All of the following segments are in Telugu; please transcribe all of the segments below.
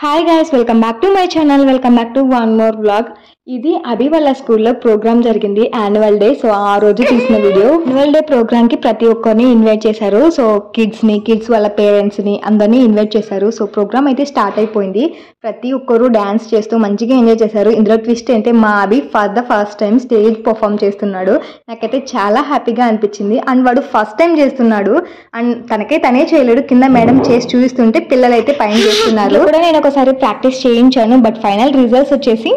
Hi guys, welcome back to my channel. Welcome back to one more vlog. ఇది అభి వాళ్ళ స్కూల్లో ప్రోగ్రామ్ జరిగింది, యాన్యువల్ డే. సో ఆ రోజు తీసిన వీడియో. యాన్యువల్ డే ప్రోగ్రామ్ కి ప్రతి ఒక్కరిని ఇన్వైట్ చేశారు. సో కిడ్స్ వాళ్ళ పేరెంట్స్ ని అందరినీ ఇన్వైట్ చేశారు. సో ప్రోగ్రామ్ అయితే స్టార్ట్ అయిపోయింది. ప్రతి ఒక్కరు డాన్స్ చేస్తూ మంచిగా ఎంజాయ్ చేశారు. ఇందులో ట్విస్ట్ అయితే మా Abhi for the first time stage perform చేస్తున్నాడు. నాకైతే చాలా హ్యాపీగా అనిపించింది. అండ్ వాడు ఫస్ట్ టైం చేస్తున్నాడు. అండ్ తనే చేయలేడు, కింద మేడం చేసి చూపిస్తుంటే పిల్లలు అయితే పైన చేస్తున్నారు. కూడా నేను ఒకసారి ప్రాక్టీస్ చేయించాను. బట్ ఫైనల్ రిజల్ట్స్ వచ్చేసి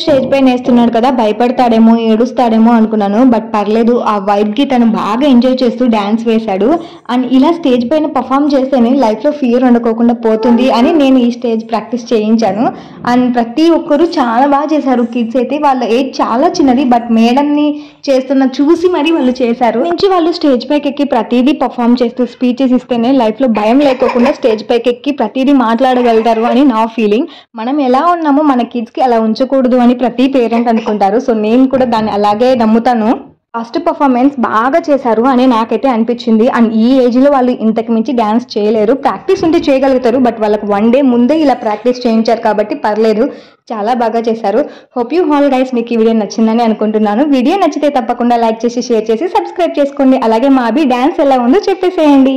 స్టేజ్ పైన వేస్తున్నాడు కదా, భయపడతాడేమో ఏడుస్తాడేమో అనుకున్నాను. బట్ పర్లేదు, ఆ వైబ్ కి తను బాగా ఎంజాయ్ చేస్తూ డాన్స్ వేశాడు. అండ్ ఇలా స్టేజ్ పైన పర్ఫామ్ చేస్తేనే లైఫ్ లో ఫియర్ ఉండకోకుండా పోతుంది అని నేను ఈ స్టేజ్ ప్రాక్టీస్ చేయించాను. అండ్ ప్రతి ఒక్కరు చాలా బాగా చేశారు. కిడ్స్ అయితే వాళ్ళ ఏజ్ చాలా చిన్నది, బట్ మేడంని చేస్తున్న చూసి మరీ వాళ్ళు చేశారు. నుంచి వాళ్ళు స్టేజ్ పైకి ఎక్కి ప్రతిదీ పర్ఫామ్ చేస్తూ స్పీచెస్ ఇస్తేనే లైఫ్ లో భయం లేకోకుండా స్టేజ్ పైకి ఎక్కి ప్రతిదీ మాట్లాడగలుగుతారు అని నా ఫీలింగ్. మనం ఎలా ఉన్నామో మన కిడ్స్ కి అలా ఉంచకూడదు అని ప్రతి పేరెంట్ అనుకుంటారు. సో నేను కూడా దాన్ని అలాగే నమ్ముతాను. ఫస్ట్ పర్ఫార్మెన్స్ బాగా చేశారు అని నాకైతే అనిపించింది. అండ్ ఈ ఏజ్ లో వాళ్ళు ఇంతకు మించి డాన్స్ చేయలేరు. ప్రాక్టీస్ ఉంటే చేయగలుగుతారు, బట్ వాళ్ళకి వన్ డే ముందే ఇలా ప్రాక్టీస్ చేయించారు కాబట్టి పర్లేదు, చాలా బాగా చేశారు. హోప్ యూ ఆల్ గైస్ మీకు ఈ వీడియో నచ్చిందని అనుకుంటున్నాను. వీడియో నచ్చితే తప్పకుండా లైక్ చేసి షేర్ చేసి సబ్స్క్రైబ్ చేసుకోండి. అలాగే మా అభి డాన్స్ ఎలా ఉందో చెప్పేసేయండి.